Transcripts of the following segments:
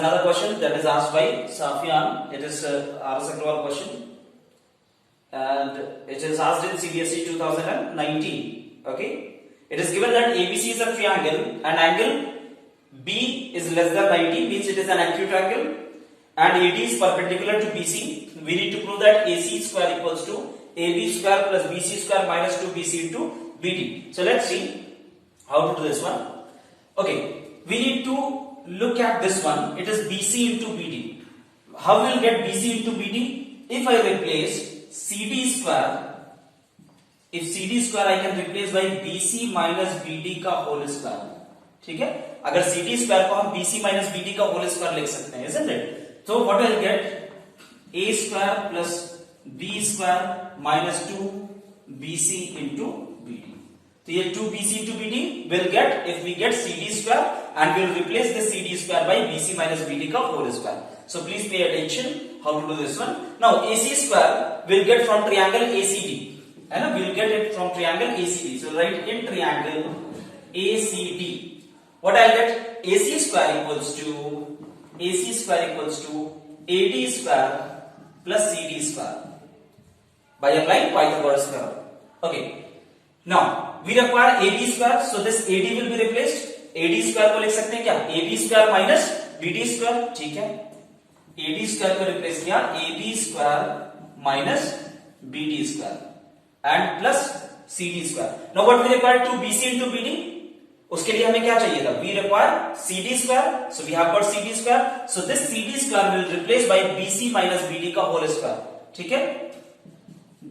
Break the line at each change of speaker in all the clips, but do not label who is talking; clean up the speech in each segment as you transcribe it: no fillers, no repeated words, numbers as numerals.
another question that is asked by Safian. It is RS Agrawal question, and it is asked in CBSE 2019. Okay, it is given that ABC is a triangle and angle B is less than 90, means it is an acute angle, and AD is perpendicular to BC. We need to prove that AC square equals to AB square plus BC square minus 2BC into BD. So let's see how to do this one. Okay, we need to look at this one. It is BC into BD. How will get BC into BD? If I replace CD square, if CD square I can replace by BC minus BD का whole square. ठीक है, अगर CD square को हम BC minus BD का whole square लिख सकते हैं, isn't it? So what I'll get? A square plus B square minus 2BC into BD. So ये 2BC into BD will get if we get CD square and we'll replace the CD square by BC minus BD का whole square. So please pay attention how to do this one. Now AC square will get from triangle ACD. And we'll get it from triangle ACD. So write in triangle ACD. What I'll get? AC square equals to AD square plus CD square by applying Pythagoras theorem. Okay. Now we require AB square, so this AD will be replaced. AD square को लिख सकते हैं क्या? AB square minus BD square. ठीक है, AD square को replace किया AB square minus BD square and plus CD square. Now what we require? 2BC into BD. उसके लिए हमें क्या चाहिए था? We require CD square. So we have got CD square. So this CD square will replace by BC minus BD का whole square. ठीक है,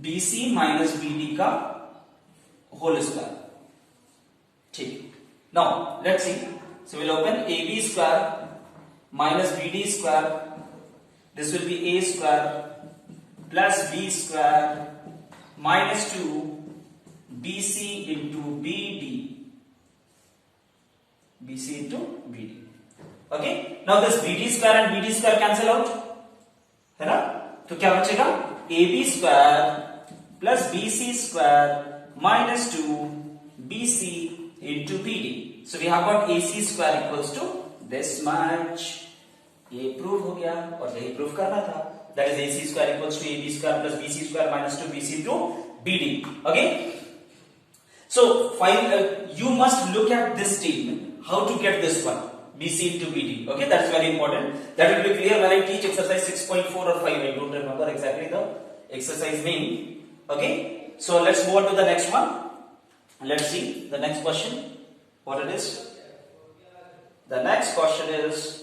BC minus BD का whole square. ठीक. Now let's see. So we'll open AB square minus BD square. This will be A square plus B square minus 2 BC into BD. BC into BD. Okay. Now this BD square and BD square cancel out, है ना? तो क्या बचेगा? AB square plus BC square minus 2 BC into BD. So we have got AC square equals to this much. ये prove हो गया और यही प्रूव करना था. That is AC square equals to AB square plus BC square minus 2 BC into BD. Okay. So you must look at this statement. How to get this one? BC into BD. Okay, that's very important. That will be clear when I teach exercise 6.4 or 5. I don't remember exactly the exercise name. Okay, so let's move on to the next one. Let's see the next question. What it is? The next question is.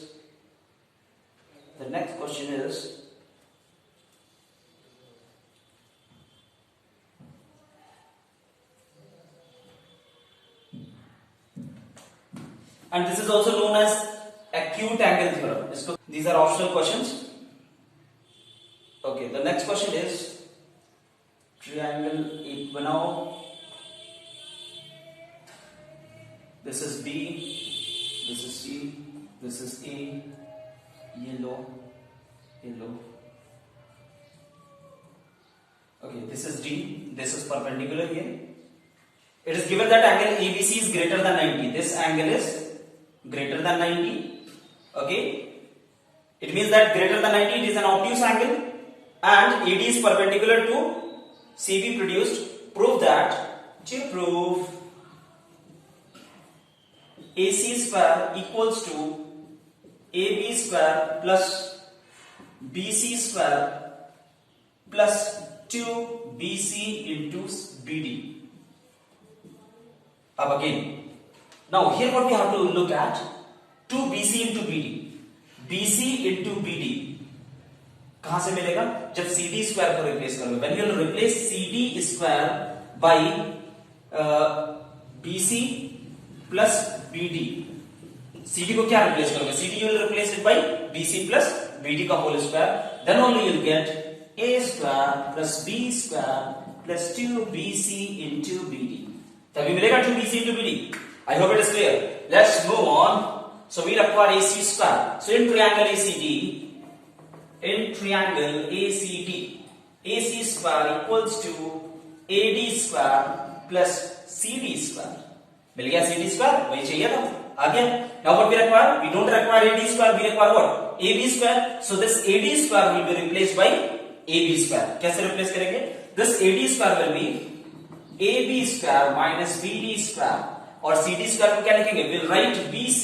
And this is also known as acute angle theorem. These are optional questions. Okay, the next question is triangle बनाओ. This is B, this is C, this is A, yellow. Okay, this is D, this is perpendicular here. It is given that angle ABC is greater than 90. This angle is greater than 90. Okay, it means that greater than 90 it is an obtuse angle and AD is perpendicular to CB produced. Prove that. To prove AC square equals to AB square plus BC square plus 2BC into BD. Up again. Now here what we have to look at, 2BC into BD. BC into BD कहां से मिलेगा? जब CD square को replace करोगे. When you will replace CD square by BC plus BD. CD को क्या replace करोगे? CD you will replace it by BC plus BD का whole square. Then only you will get A square plus B square plus 2BC into BD. तभी मिलेगा 2BC into BD. I hope it is clear. Let's move on. So we require AC square. So in triangle ACD, AC square equals to AD square plus CD square. मिल गया CD square, वही चाहिए था. आ गया. Now what we require? We don't require AD square, we require what? AB square. So this AD square will be replaced by AB square. कैसे replace करेंगे? This AD square will be AB square minus BD square. और CD square को क्या लिखेंगे? We'll write BC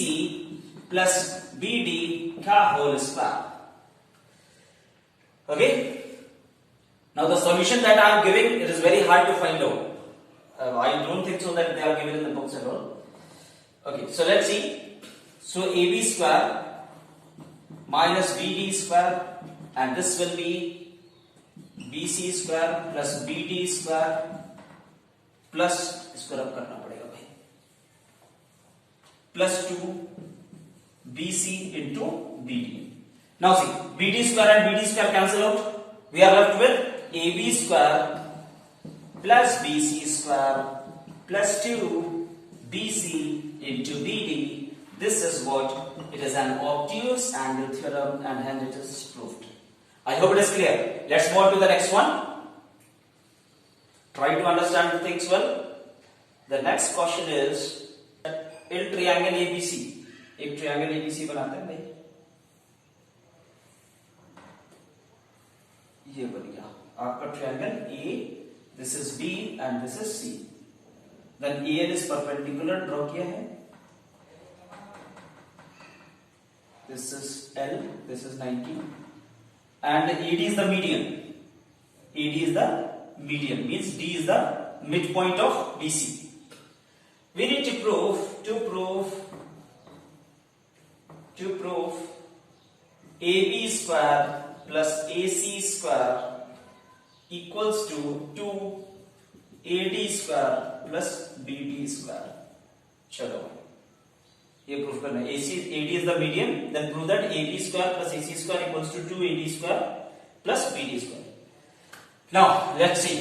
plus BD का whole square. Okay? Now the solution that I am giving, it is very hard to find out. I don't think so that they are given in the books at all. Okay, so let's see. So AB square minus BD square, and this will be BC square plus BD square plus, इसको रब करना पड़ेगा भाई, plus 2 BC into BD. Now see, BD square and BD square cancel out. We are left with AB square plus BC square plus 2 BC into BD. This is what it is, an obtuse angle theorem, and hence it is proved. I hope it is clear. Let's move on to the next one. Try to understand the things well. The next question is in triangle ABC. एक triangle ABC बनाते हैं भाई. ये बन गया आपका triangle A. This is B and this is C. Then AL is perpendicular, draw किया है. This is L, this is 90, and AD is the median. AD is the median, means D is the midpoint of BC. We need to prove AB square plus AC square equals to 2AD square plus BD square. चलो ये proof करना है. AD is the median, then prove that AB square plus AC square equals to 2AD square plus BD square. Now let's see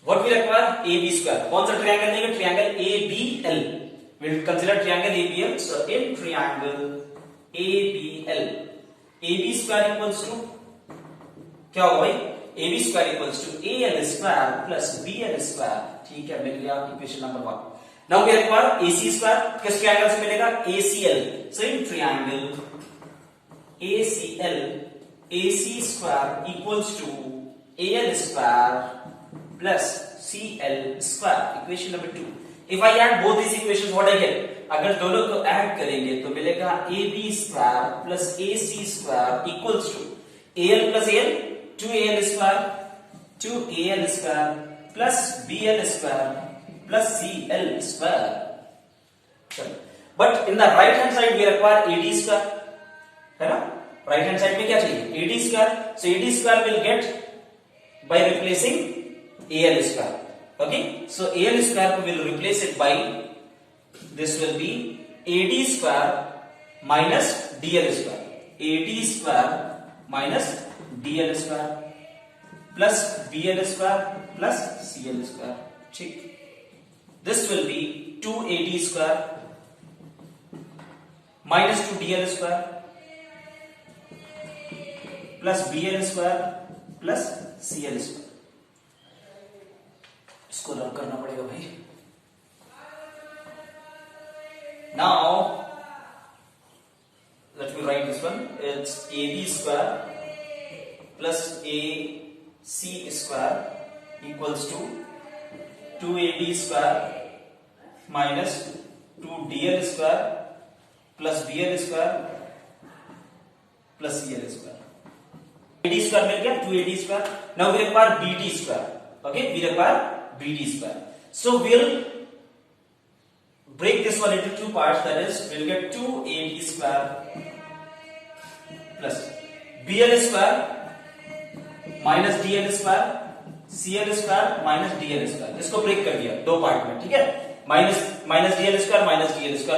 what we require. AB square, कौन सा triangle लेंगे? Triangle ABL. We'll consider triangle ABL. So in triangle ABL, AB square equals to क्या होगा भाई? AB square equals to AL square plus BL square. ठीक है, मिल गया equation number 1. Now we require AC square. किस triangle से मिलेगा? ACL. So in triangle ACL, AC square equals to AL square plus CL square. Equation number 2. If I add both these equations, what I get? अगर दोनों को add करेंगे तो मिलेगा AB square plus AC square equals to AL plus AL, 2AL square, 2AL square plus BL square plus CL square. But in the right hand side we require AD square, है ना? Right hand side में क्या चाहिए? AD square. So AD square will get by replacing AL square. Okay? So AL square we will replace it by, this will be AD square minus DL square. AD square minus DL square plus BL square plus CL square. ठीक. This will be 2AD square minus 2DL square plus BL square plus CL square. इसको रब करना पड़ेगा भाई. Now let me write this one. It's AB square plus AC square equals to 2AD square minus 2DL square plus BL square plus CL square. AD square मिल गया, 2AD square. Now we require BD square. Okay, we require BD square. So we'll break this one into two parts. That is, we'll get 2AD square plus BL square minus DL square, CL square minus DL square. इसको break कर दिया दो part में, ठीक है? minus DL square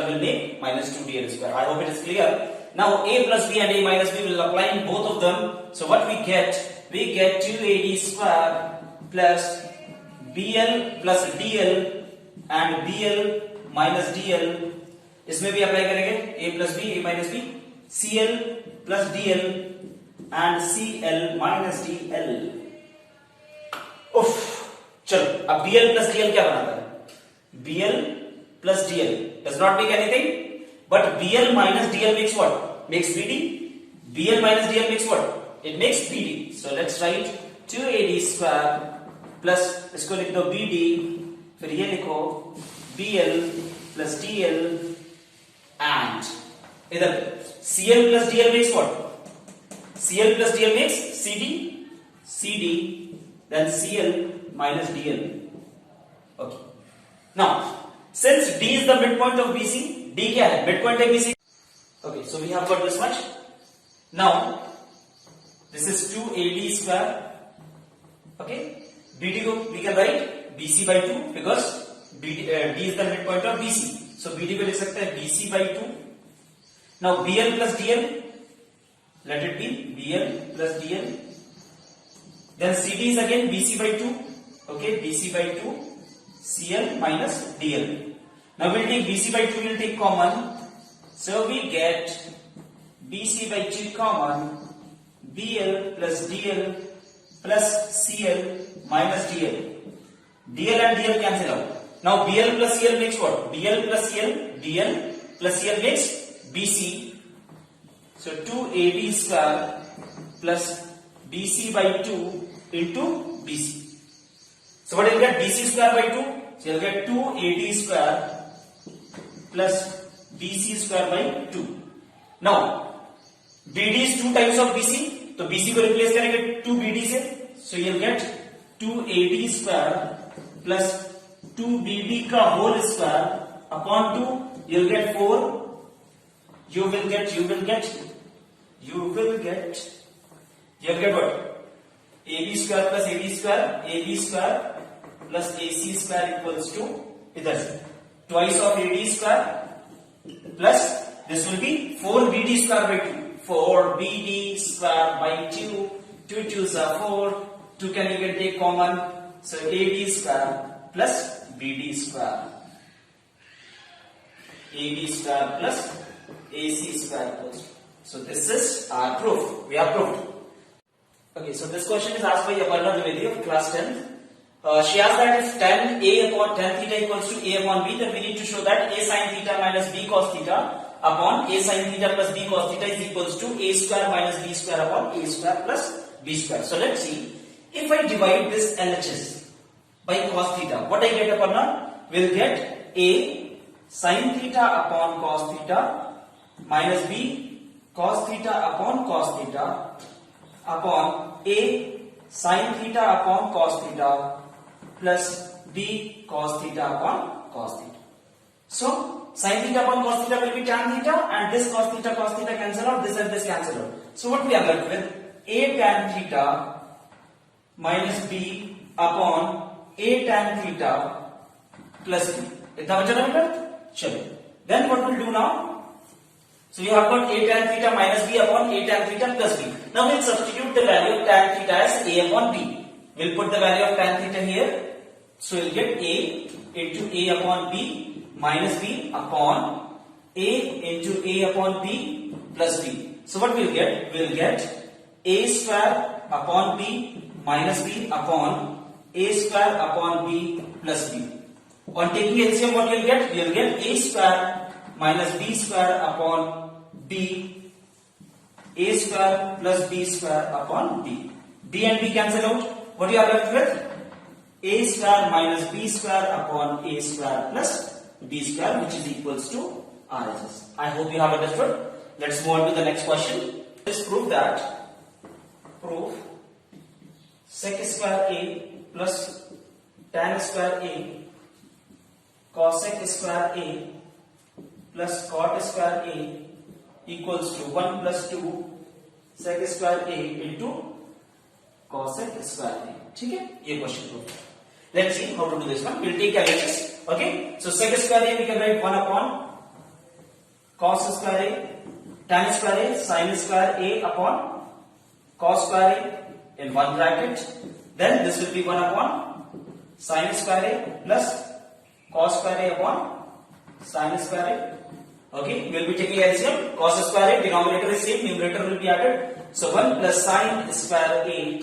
will make minus 2DL square. I hope it is clear. Now A plus B and A minus B will apply in both of them. So what we get 2AD square plus BL plus DL and BL minus DL. इसमें भी apply करेंगे A plus B, A minus B, CL plus DL and CL minus DL. उफ, चलो अब BL plus DL क्या बनाता है? BL plus DL does not make anything, but BL minus DL makes what? Makes BD. BL minus DL makes what? It makes BD. So let's write 2AD square plus इसको लिख दो BD, फिर ये लिखो BL plus DL and इधर CL plus DL makes what? CL plus DL makes CD, then CL minus DL. Okay. Now, since D is the midpoint of BC, D क्या है? Midpoint है BC. Okay, so we have got this much. Now, this is 2AD square. Okay, BD को we can write BC by 2 because D is the midpoint of BC. So BD को लिख सकते हैं BC by 2. Now BL plus DL, let it be BL plus DL. Then CD is again BC by 2. Okay, BC by 2. CL minus DL. Now we'll take BC by 2, we'll take common. So we get BC by 2 common, BL plus DL plus CL minus DL. DL and DL cancel out. Now BL plus CL makes what? BL plus CL, DL plus CL makes BC. So 2AD square plus BC by 2 into BC. So what you'll get? BC square by 2. So you'll get 2AD square plus BC square by 2. Now BD is 2 times of BC. तो BC को replace करेंगे 2BD से. So you'll get 2AD square plus 2BD का whole square upon 2. You'll get 4. You will get what? AB square plus AD square, AB square plus AC square equals to इधर से twice of AD square plus this will be 4BD square by 2. 4BD square by 2. 2 2s are 4. 2 can you can take common. So AD square plus BD square. AD square plus AC square equals to. So this is our proof. We have proved. Okay, so this question is asked by Aparna Dwivedi of class 10th. She asked that if tan A upon tan theta equals to A upon B, then we need to show that A sin theta minus B cos theta upon A sin theta plus B cos theta is equals to A square minus B square upon A square plus B square. So let's see. If I divide this LHS by cos theta, what I get, Aparna? We'll get A sin theta upon cos theta minus B cos theta upon cos theta upon A sin theta upon cos theta plus B cos theta upon cos theta. So sin theta upon cos theta will be tan theta, and this cos theta cancel out, this and this cancel out. So what we are left with? A tan theta minus B upon A tan theta plus B. इतना बचा ना बेटा? चलो. Then what we'll do now? So you have got A tan theta minus B upon A tan theta plus B. Now we'll substitute the value of tan theta as A upon B. We'll put the value of tan theta here. So we'll get A into A upon B minus B upon A into A upon B plus B. So what we'll get? We'll get A square upon B minus B upon A square upon B plus B. On taking LCM, what we'll get? We'll get A square minus B square upon B, A square plus B square upon B. B and B cancel out. What you are left with? A square minus B square upon A square plus B square, which is equals to RHS. I hope you have understood. Let's move on to the next question. Let's prove that. Prove sec square A plus tan square A cosec square A plus cot square A equals to 1 plus 2 sec square A into cosec square A. ठीक है, ये question prove. Let's see how to do this one. We'll take LHS. Okay, so sec square A we can write 1 upon cos square A, tan square A, sin square A upon cos square A in one bracket. Then this will be 1 upon sin square A plus cos square A upon sin square A. Okay, we will be taking LCM. Cos square A, denominator is same, numerator will be added. So 1 plus sin square A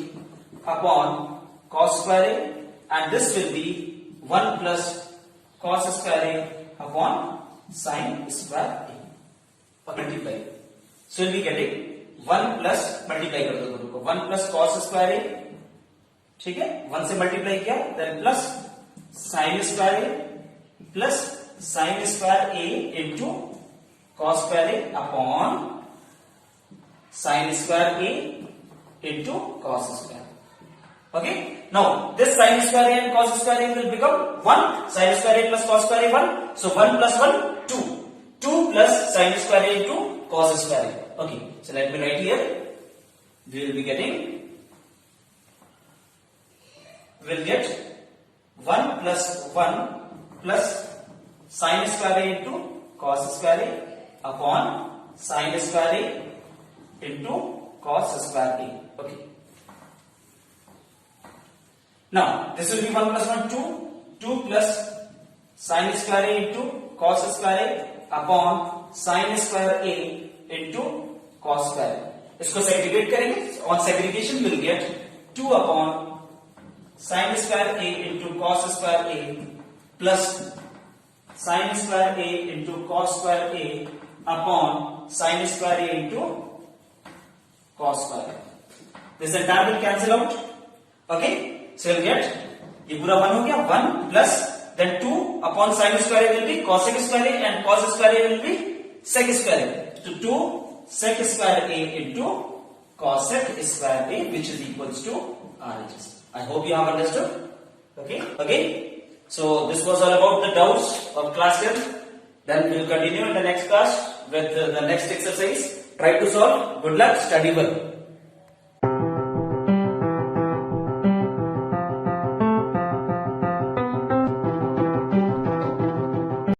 upon cos square A, and this will be 1 plus cos square A upon sin square A. Multiply, so will be getting 1 plus multiply कर दो दोनों को, 1 plus cos square ए, ठीक है, 1 से multiply किया, then plus sine square A plus sine square A into cos square A upon sine square A into cos square. Okay, now this sin square a and cos square a will become 1, sin square a plus cos square a 1, so 1 plus 1 2, 2 plus sin square a into cos square a. Okay, so let me write here, we will be getting, we will get 1 plus 1 plus sin square a into cos square a upon sin square a into cos square a. Okay, now this will be 1 plus 1 2, 2 plus sin square a into cos square a upon sin square a into cos square a. इसको segregate करेंगे, on segregation we will get 2 upon sin square a into cos square a plus sin square a into cos square a upon sin square a into cos square a. This entire will cancel out. Okay, so you'll get, ये पूरा 1 हो गया, 1 plus then 2 upon sin square a will be cosec square a and cos square a will be sec square a. So 2 sec square a into cosec square a, which is equals to RHS. I hope you have understood. Okay. So this was all about the doubts of class 10. Then we will continue in the next class with the next exercise. Try to solve. Good luck. Study well.